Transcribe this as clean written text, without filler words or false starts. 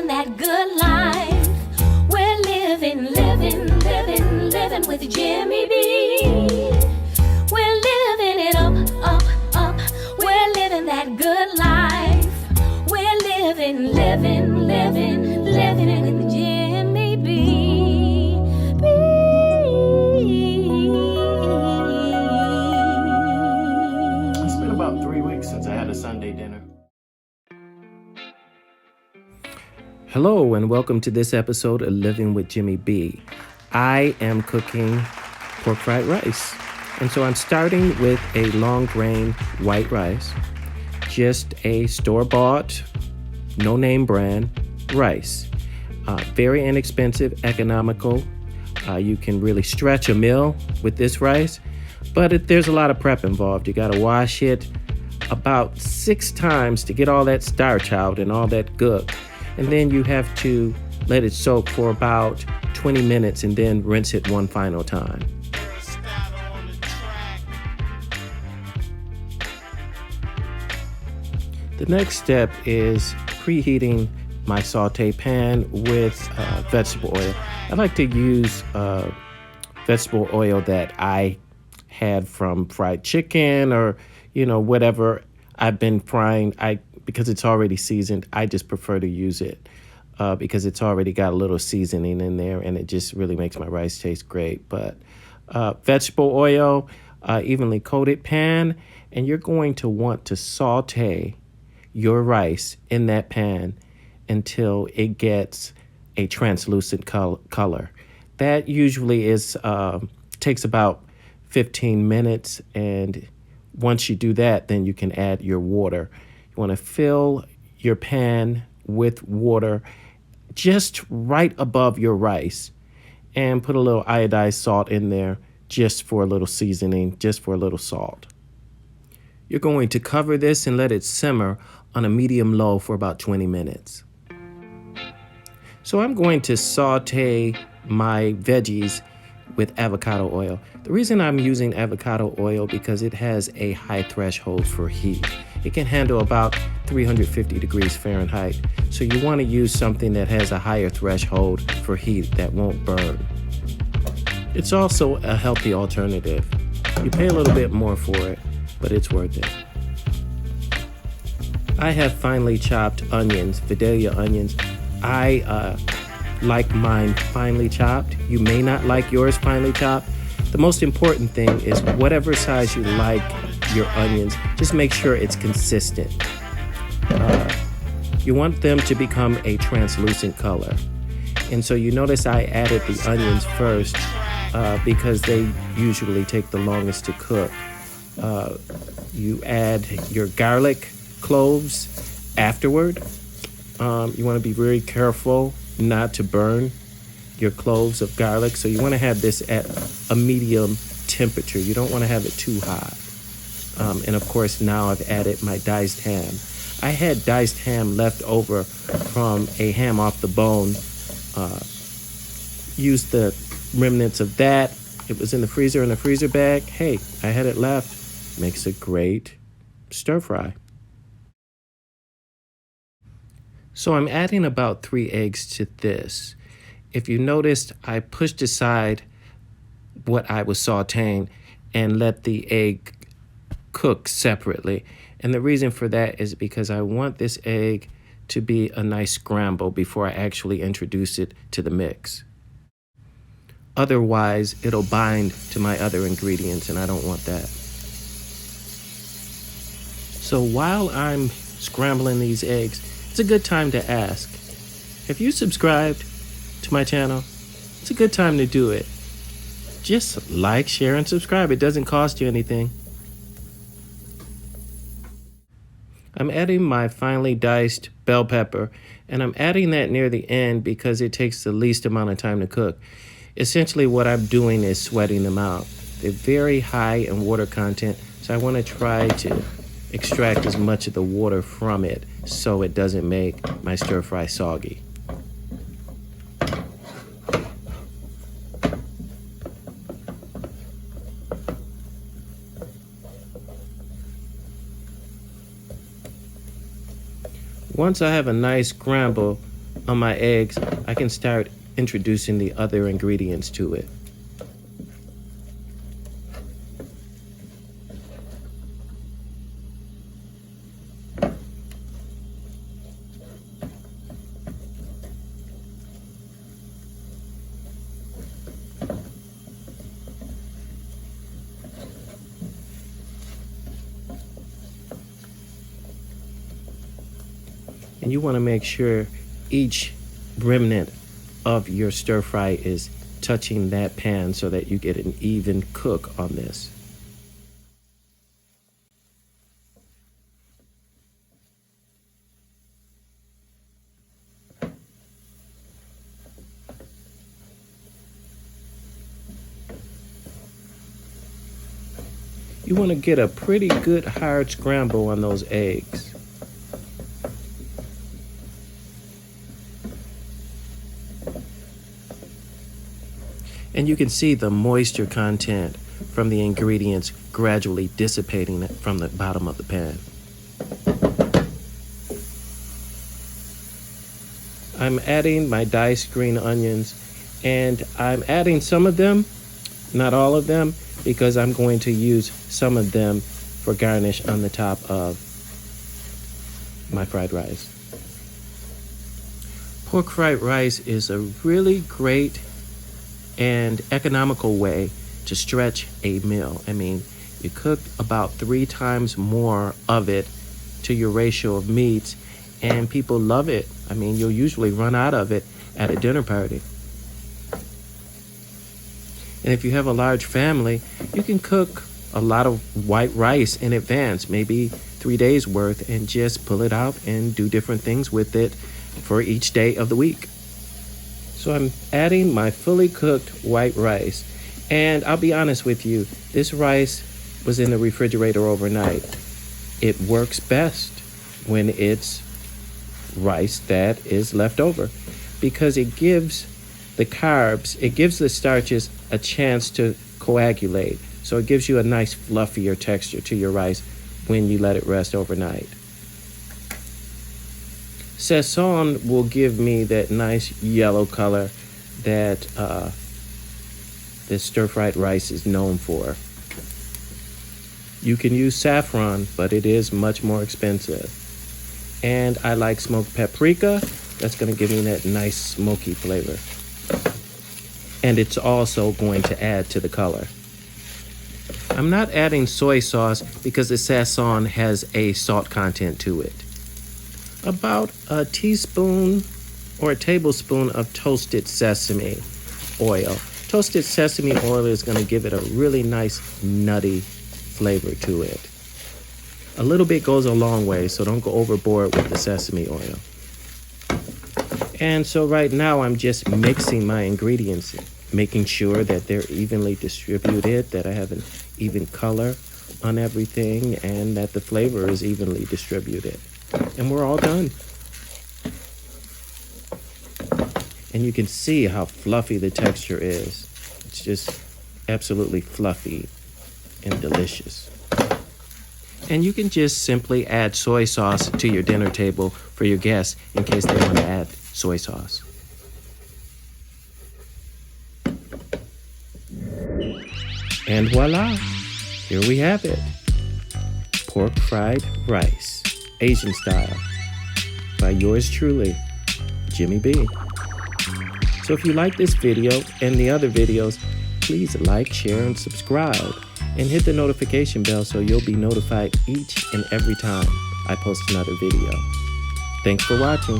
living that good life. We're living with Jimmy B. We're living it up. We're living that good life. We're living with Jimmy B. It's been about 3 weeks since I had a Sunday dinner. Hello and welcome to this episode of Living with Jimmy B. I am cooking pork fried rice. And so I'm starting with a long grain white rice, just a store-bought, no-name brand rice. Very inexpensive, economical. You can really stretch a meal with this rice, but there's a lot of prep involved. You gotta wash it about 6 times to get all that starch out and all that gook. And then you have to let it soak for about 20 minutes and then rinse it one final time. The next step is preheating my saute pan with vegetable oil. I like to use vegetable oil that I had from fried chicken or, whatever I've been frying. Because it's already seasoned, I just prefer to use it because it's already got a little seasoning in there and it just really makes my rice taste great. But vegetable oil, evenly coated pan, and you're going to want to saute your rice in that pan until it gets a translucent color. That usually takes about 15 minutes, and once you do that, then you can add your water. You want to fill your pan with water just right above your rice and put a little iodized salt in there just for a little seasoning, just for a little salt. You're going to cover this and let it simmer on a medium-low for about 20 minutes. So I'm going to saute my veggies with avocado oil. The reason I'm using avocado oil because it has a high threshold for heat. It can handle about 350 degrees Fahrenheit. So you want to use something that has a higher threshold for heat that won't burn. It's also a healthy alternative. You pay a little bit more for it, but it's worth it. I have finely chopped onions, Vidalia onions. I like mine finely chopped. You may not like yours finely chopped. The most important thing is whatever size you like your onions, just make sure it's consistent. You want them to become a translucent color. And so you notice I added the onions first because they usually take the longest to cook. You add your garlic cloves afterward. You want to be very careful not to burn your cloves of garlic. So you want to have this at a medium temperature. You don't want to have it too hot. And of course, now I've added my diced ham. I had diced ham left over from a ham off the bone. Used the remnants of that. It was in the freezer bag. Hey, I had it left. Makes a great stir fry. So I'm adding about 3 eggs to this. If you noticed, I pushed aside what I was sauteing and let the egg cook separately. And the reason for that is because I want this egg to be a nice scramble before I actually introduce it to the mix. Otherwise, it'll bind to my other ingredients, and I don't want that. So while I'm scrambling these eggs, it's a good time to ask, have you subscribed to my channel? It's a good time to do it. Just like, share, and subscribe. It doesn't cost you anything. I'm adding my finely diced bell pepper, and I'm adding that near the end because it takes the least amount of time to cook. Essentially, what I'm doing is sweating them out. They're very high in water content, so I want to try to extract as much of the water from it so it doesn't make my stir fry soggy. Once I have a nice scramble, on my eggs, I can start introducing the other ingredients to it. And you want to make sure each remnant of your stir fry is touching that pan so that you get an even cook on this. You want to get a pretty good hard scramble on those eggs. And you can see the moisture content from the ingredients gradually dissipating from the bottom of the pan. I'm adding my diced green onions, and I'm adding some of them, not all of them, because I'm going to use some of them for garnish on the top of my fried rice. Pork fried rice is a really great and economical way to stretch a meal. I mean, you cook about 3 times more of it to your ratio of meats, and people love it. I mean, you'll usually run out of it at a dinner party. And if you have a large family, you can cook a lot of white rice in advance, maybe 3 days worth, and just pull it out and do different things with it for each day of the week. So I'm adding my fully cooked white rice. And I'll be honest with you, this rice was in the refrigerator overnight. It works best when it's rice that is left over, because it gives the carbs, it gives the starches a chance to coagulate. So it gives you a nice fluffier texture to your rice when you let it rest overnight. Sazon will give me that nice yellow color that this stir-fried rice is known for. You can use saffron, but it is much more expensive. And I like smoked paprika. That's going to give me that nice smoky flavor. And it's also going to add to the color. I'm not adding soy sauce because the Sazon has a salt content to it. About a teaspoon or a tablespoon of toasted sesame oil. Toasted sesame oil is going to give it a really nice nutty flavor to it. A little bit goes a long way, so don't go overboard with the sesame oil. And so right now I'm just mixing my ingredients, making sure that they're evenly distributed, that I have an even color on everything, and that the flavor is evenly distributed. And we're all done. And you can see how fluffy the texture is. It's just absolutely fluffy and delicious. And you can just simply add soy sauce to your dinner table for your guests in case they want to add soy sauce. And voila, here we have it. Pork fried rice, Asian style, by yours truly, Jimmy B. So if you like this video and the other videos, please like, share, and subscribe, and hit the notification bell so you'll be notified each and every time I post another video. Thanks for watching.